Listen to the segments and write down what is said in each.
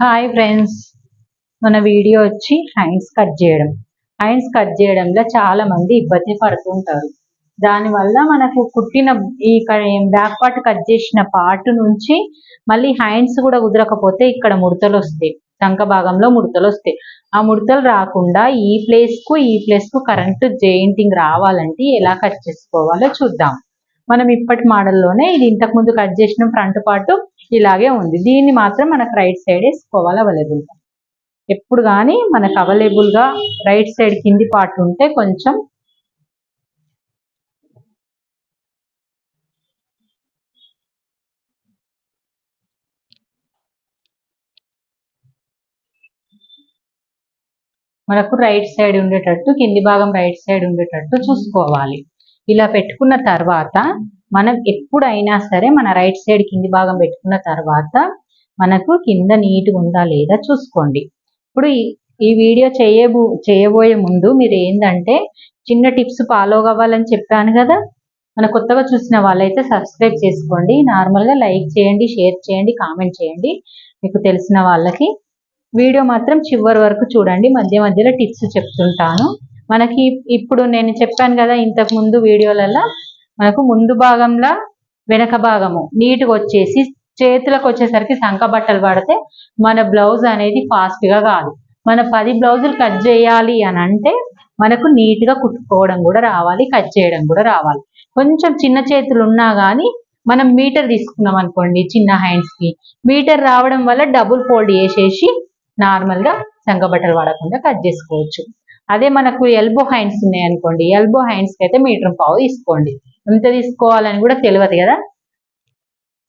Hi friends, మన video వచ్చి hands cut చేయడం. హ్యాండ్స్ కట్ చేయడంలో చాలా మంది ఇబ్బంది పడుతుంటారు. దానివల్ల మనకు కుట్టిన ఈ బ్యాక్ పార్ట్ కట్ చేసిన పార్ట్ నుంచి మళ్ళీ హ్యాండ్స్ కూడా కుదరకపోతే ఇక్కడ ముడతలు వస్తాయి, టంక భాగంలో ముడతలు వస్తాయి. ఆ ముడతలు రాకుండా ఈ ప్లేస్ కు కరెంట్ జాయింటింగ్ రావాలంటే ఎలా కట్ చేసుకోవాలో చూద్దాం. మనం ఇప్పటి మోడల్లోనే ఇది ఇంతకు ముందు కట్ చేసిన ఫ్రంట్ పార్ట్ ఇలాగే ఉంది. దీన్ని మాత్రం మనకు రైట్ సైడ్ వేసుకోవాలి అవైలబుల్గా. ఎప్పుడు కానీ మనకు అవైలబుల్గా రైట్ సైడ్ కింది పార్ట్ ఉంటే కొంచెం మనకు రైట్ సైడ్ ఉండేటట్టు, కింది భాగం రైట్ సైడ్ ఉండేటట్టు చూసుకోవాలి. ఇలా పెట్టుకున్న తర్వాత మనం ఎప్పుడైనా సరే మన రైట్ సైడ్ కింది భాగం పెట్టుకున్న తర్వాత మనకు కింద నీట్గా ఉందా లేదా చూసుకోండి. ఇప్పుడు ఈ వీడియో చేయబోయే ముందు మీరు ఏంటంటే చిన్న టిప్స్ ఫాలో కావాలని చెప్పాను కదా. మన కొత్తగా చూసిన వాళ్ళైతే సబ్స్క్రైబ్ చేసుకోండి, నార్మల్గా లైక్ చేయండి, షేర్ చేయండి, కామెంట్ చేయండి. మీకు తెలిసిన వాళ్ళకి వీడియో మాత్రం చివరి వరకు చూడండి, మధ్య మధ్యలో టిప్స్ చెప్తుంటాను. మనకి ఇప్పుడు నేను చెప్పాను కదా ఇంతకు ముందు వీడియోలలో, మనకు ముందు భాగంలో వెనక భాగము నీట్గా వచ్చేసి చేతులకు వచ్చేసరికి సంక బట్టలు పడితే మన బ్లౌజ్ అనేది ఫాస్ట్గా కాదు. మన 10 బ్లౌజులు కట్ చేయాలి అని అంటే మనకు నీట్గా కుట్టుకోవడం కూడా రావాలి, కట్ చేయడం కూడా రావాలి. కొంచెం చిన్న చేతులు ఉన్నా కానీ మనం మీటర్ తీసుకున్నాం అనుకోండి, చిన్న హ్యాండ్స్కి మీటర్ రావడం వల్ల డబుల్ ఫోల్డ్ చేసేసి నార్మల్గా సంక బట్టలు వాడకుండా కట్ చేసుకోవచ్చు. అదే మనకు ఎల్బో హ్యాండ్స్ ఉన్నాయనుకోండి, ఎల్బో హ్యాండ్స్కి అయితే 1.5 మీటర్ తీసుకోండి. ఎంత తీసుకోవాలని కూడా తెలియదు కదా.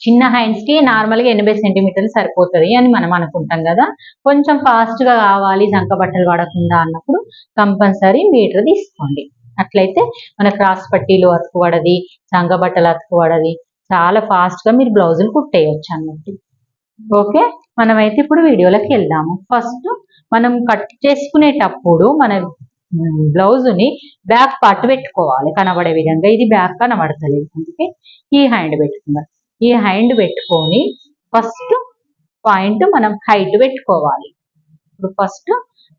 చిన్న హ్యాండ్స్కి నార్మల్గా 80 సెంటీమీటర్లు సరిపోతుంది అని మనం అనుకుంటాం కదా. కొంచెం ఫాస్ట్గా కావాలి సంక బట్టలు వాడకుండా అన్నప్పుడు కంపల్సరీ 1 మీటర్ తీసుకోండి. అట్లయితే మన క్రాస్ పట్టీలు అతుకుపడది, సంక బట్టలు అతుకుపడది, చాలా ఫాస్ట్గా మీరు బ్లౌజులు కుట్టేయచ్చు అన్నట్టు. ఓకే, మనమైతే ఇప్పుడు వీడియోలోకి వెళ్దాము. ఫస్ట్ మనం కట్ చేసుకునేటప్పుడు మన బ్లౌజుని బ్యాక్ పార్ట్ పెట్టుకోవాలి కనబడే విధంగా. ఇది బ్యాక్ కనబడతలేదు, అందుకే ఈ హ్యాండ్ పెట్టుకుందాం. ఈ హ్యాండ్ పెట్టుకొని ఫస్ట్ పాయింట్ మనం హైట్ పెట్టుకోవాలి. ఇప్పుడు ఫస్ట్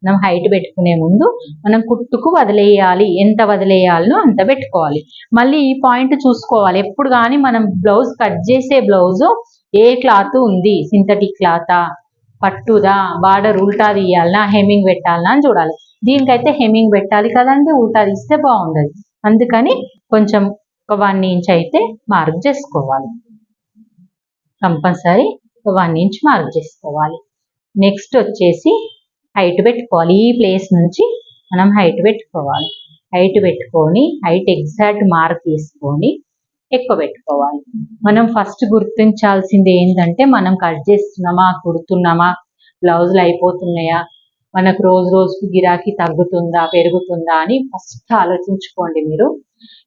మనం హైట్ పెట్టుకునే ముందు మనం కుట్టుకు వదిలేయాలి, ఎంత వదిలేయాలనో అంత పెట్టుకోవాలి. మళ్ళీ ఈ పాయింట్ చూసుకోవాలి. ఎప్పుడు కానీ మనం బ్లౌజ్ కట్ చేసే బ్లౌజు ఏ క్లాత్ ఉంది, సింథటిక్ క్లాతా, పట్టుదా, బార్డర్ ఉల్టా తీయాలనా, హెమ్మింగ్ పెట్టాలనా అని చూడాలి. దీనికైతే హెమ్మింగ్ పెట్టాలి కదండి, ఉల్టా తీస్తే బాగుండదు. అందుకని కొంచెం ఒక 1 ఇంచ్ అయితే మార్క్ చేసుకోవాలి, కంపల్సరీ 1 ఇంచ్ మార్క్ చేసుకోవాలి. నెక్స్ట్ వచ్చేసి హైట్ పెట్టుకోవాలి. ఈ ప్లేస్ నుంచి మనం హైట్ పెట్టుకోవాలి. హైట్ పెట్టుకొని హైట్ ఎగ్జాక్ట్ మార్క్ తీసుకొని ఎక్కువ పెట్టుకోవాలి. మనం ఫస్ట్ గుర్తించాల్సింది ఏంటంటే మనం కట్ చేస్తున్నామా, కుడుతున్నామా, బ్లౌజులు అయిపోతున్నాయా, మనకు రోజు రోజుకు గిరాకీ తగ్గుతుందా పెరుగుతుందా అని ఫస్ట్ ఆలోచించుకోండి మీరు.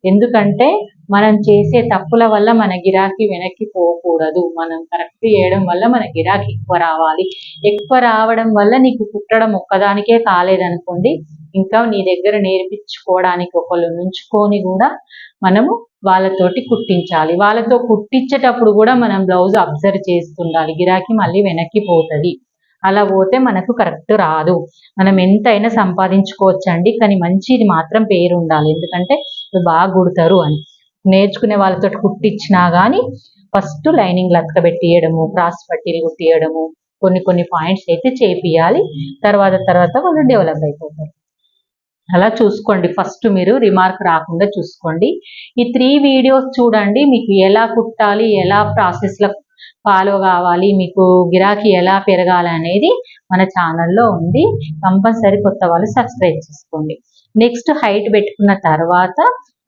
ఎందుకంటే మనం చేసే తప్పుల వల్ల మన గిరాకీ వెనక్కి పోకూడదు. మనం కరెక్ట్ చేయడం వల్ల మన గిరాకీ ఎక్కువ రావాలి. ఎక్కువ రావడం వల్ల నీకు కుట్టడం ఒక్కదానికే కాలేదనుకోండి, ఇంకా నీ దగ్గర నేర్పించుకోవడానికి ఒకళ్ళు నుంచుకొని కూడా మనము వాళ్ళతోటి కుట్టించాలి. వాళ్ళతో కుట్టించేటప్పుడు కూడా మనం బ్లౌజ్ అబ్జర్వ్ చేస్తుండాలి. గిరాకీ మళ్ళీ వెనక్కి పోతుంది. అలా పోతే మనకు కరెక్ట్ రాదు. మనం ఎంతైనా సంపాదించుకోవచ్చండి, కానీ మంచిది మాత్రం పేరు ఉండాలి. ఎందుకంటే బాగా కుడతారు అని నేర్చుకునే వాళ్ళతో కుట్టించినా కానీ ఫస్ట్ లైనింగ్ లతకబెట్టియడము, క్రాస్ పట్టీలు కుట్టియడము, కొన్ని పాయింట్స్ అయితే చేపియాలి. తర్వాత వాళ్ళు డెవలప్ అయిపోతారు. అలా చూసుకోండి. ఫస్ట్ మీరు రిమార్క్ రాకుండా చూసుకోండి. ఈ 3 వీడియోస్ చూడండి, మీకు ఎలా కుట్టాలి, ఎలా ప్రాసెస్లో ఫాలో కావాలి, మీకు గిరాకీ ఎలా పెరగాలి అనేది మన ఛానల్లో ఉంది. కంపల్సరీ కొత్త వాళ్ళు సబ్స్క్రైబ్ చేసుకోండి. నెక్స్ట్ హైట్ పెట్టుకున్న తర్వాత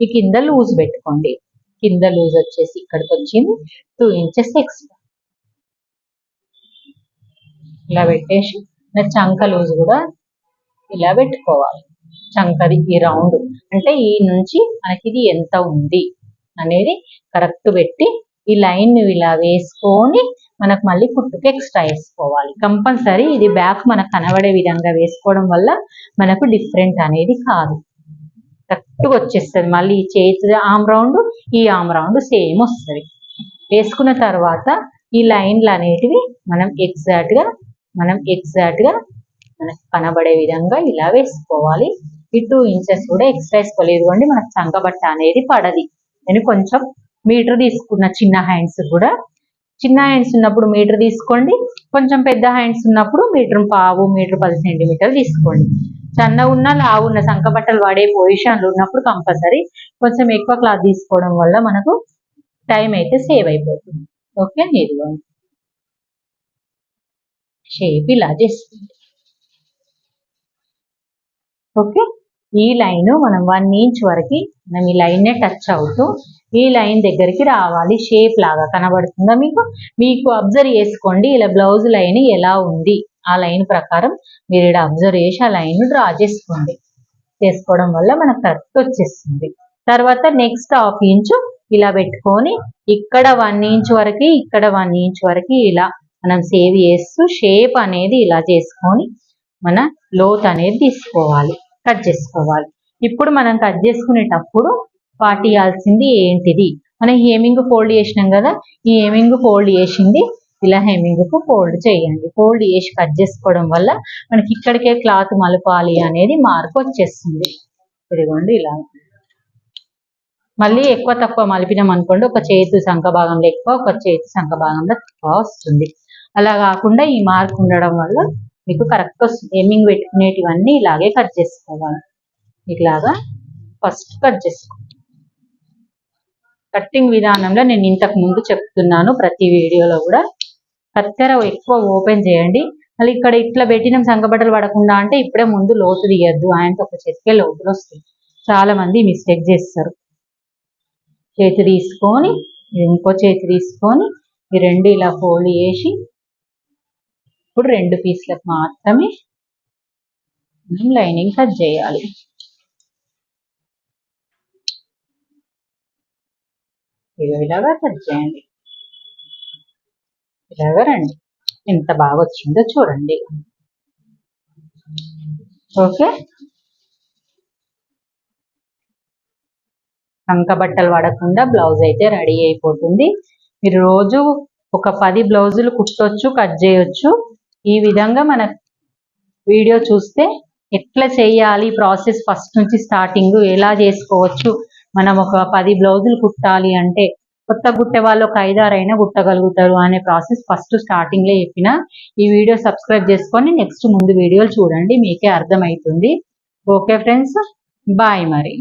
ఈ కింద లూజ్ పెట్టుకోండి. కింద లూజ్ వచ్చేసి ఇక్కడికి వచ్చింది 2 ఇంచెస్ ఎక్స్ట్రా. ఇలా పెట్టేసి చంక లూజ్ కూడా ఇలా పెట్టుకోవాలి. చంకది ఈ రౌండ్ అంటే ఈ నుంచి మనకి ఇది ఎంత ఉంది అనేది కరెక్ట్ పెట్టి ఈ లైన్ ఇలా వేసుకొని మనకు మళ్ళీ కుట్టుకు ఎక్స్ట్రా వేసుకోవాలి. కంపల్సరీ ఇది బ్యాక్ మనకు కనబడే విధంగా వేసుకోవడం వల్ల మనకు డిఫరెంట్ అనేది కాదు, కరెక్ట్గా వచ్చేస్తుంది. మళ్ళీ ఈ చేతి ఆమ్ రౌండ్ ఈ ఆమ్ రౌండ్ సేమ్ వస్తుంది. వేసుకున్న తర్వాత ఈ లైన్లు అనేటివి మనం ఎగ్జాక్ట్గా మనం ఎగ్జాక్ట్ గా మనకు కనబడే విధంగా ఇలా వేసుకోవాలి. ఈ 2 ఇంచెస్ కూడా ఎక్స్ట్రా వేసుకోవాలి. ఇదిగోండి మనకు చంకబట్ట అనేది పడది. నేను కొంచెం మీటర్ తీసుకున్న చిన్న హ్యాండ్స్ కూడా. చిన్న హ్యాండ్స్ ఉన్నప్పుడు మీటర్ తీసుకోండి, కొంచెం పెద్ద హ్యాండ్స్ ఉన్నప్పుడు మీటర్ పావు, మీటర్ 10 సెంటీమీటర్లు తీసుకోండి. సన్నగా ఉన్న లావున్న సంకబట్టలు వాడే పొజిషన్లు ఉన్నప్పుడు కంపల్సరీ కొంచెం ఎక్కువ క్లాత్ తీసుకోవడం వల్ల మనకు టైం అయితే సేవ్ అయిపోతుంది. ఓకే, ఇదిగోండి షేప్ ఇలా చేస్తుంది. ఓకే, ఈ లైన్ మనం 1 ఇంచ్ వరకు మనం ఈ లైన్ టచ్ అవుతూ ఈ లైన్ దగ్గరికి రావాలి. షేప్ లాగా కనబడుతుందా మీకు? మీకు అబ్జర్వ్ చేసుకోండి ఇలా బ్లౌజ్ లైన్ ఎలా ఉంది. ఆ లైన్ ప్రకారం మీరు ఇక్కడ అబ్జర్వ్ చేసి ఆ లైన్ డ్రా చేసుకోండి. చేసుకోవడం వల్ల మనకు కరెక్ట్ వచ్చేస్తుంది. తర్వాత నెక్స్ట్ 1/2 ఇంచు ఇలా పెట్టుకొని ఇక్కడ 1 ఇంచ్ వరకు, ఇక్కడ 1 ఇంచ్ వరకు ఇలా మనం సేవ్ చేస్తూ షేప్ అనేది ఇలా చేసుకొని మన లోత్ అనేది తీసుకోవాలి, కట్ చేసుకోవాలి. ఇప్పుడు మనం కట్ చేసుకునేటప్పుడు పాటియాల్సింది ఏంటిది? మనం హేమింగ్ ఫోల్డ్ చేసినాం కదా, ఈ హేమింగ్ ఫోల్డ్ చేసింది ఇలా హెమ్మింగ్ కు ఫోల్డ్ చేయండి. ఫోల్డ్ చేసి కట్ చేసుకోవడం వల్ల మనకి ఇక్కడికే క్లాత్ మలపాలి అనేది మార్క్ వచ్చేస్తుంది. ఇదిగోండి ఇలా. మళ్ళీ ఎక్కువ తక్కువ మలిపినాం అనుకోండి, ఒక చేతి సంఖ భాగంలో ఎక్కువ, ఒక చేతి సంఖ భాగంలో తక్కువ వస్తుంది. అలా కాకుండా ఈ మార్క్ ఉండడం వల్ల మీకు కరెక్ట్ వస్తుంది. హెమ్మింగ్ పెట్టుకునేటివన్నీ ఇలాగే కట్ చేసుకోవాలి. ఇలాగా ఫస్ట్ కట్ చేసుకోవాలి. కట్టింగ్ విధానంలో నేను ఇంతకు ముందు చెప్తున్నాను ప్రతి వీడియోలో కూడా. కత్తెర ఎక్కువ ఓపెన్ చేయండి. మళ్ళీ ఇక్కడ ఇట్లా పెట్టిన సంకబట్టలు పడకుండా అంటే ఇప్పుడే ముందు లోతు తీయద్దు. ఆయనతో ఒక చేతికే లోతులు వస్తాయి. చాలా మంది మిస్టేక్ చేస్తారు. చేతి తీసుకొని ఇంకో చేతి తీసుకొని ఈ 2 ఇలా ఫోల్డ్ చేసి ఇప్పుడు 2 పీస్లకు మాత్రమే మనం లైనింగ్ కట్ చేయాలి. ఇలాగా కట్ చేయండి. ఇలాగా రండి. ఎంత బాగా వచ్చిందో చూడండి. ఓకే, సంక బట్టలు పడకుండా బ్లౌజ్ అయితే రెడీ అయిపోతుంది. మీరు రోజు ఒక 10 బ్లౌజులు కుట్టొచ్చు, కట్ చేయొచ్చు. ఈ విధంగా మన వీడియో చూస్తే ఎట్లా చేయాలి ప్రాసెస్ ఫస్ట్ నుంచి స్టార్టింగ్ ఎలా చేసుకోవచ్చు. మనం ఒక 10 బ్లౌజులు కుట్టాలి అంటే కొత్త కుట్టే వాళ్ళు ఒక 5-6 అయినా కుట్టగలుగుతారు అనే ప్రాసెస్ ఫస్ట్ స్టార్టింగ్ లో చెప్పిన. ఈ వీడియో సబ్స్క్రైబ్ చేసుకొని నెక్స్ట్ ముందు వీడియోలు చూడండి, మీకే అర్థమవుతుంది. ఓకే ఫ్రెండ్స్, బాయ్ మరి.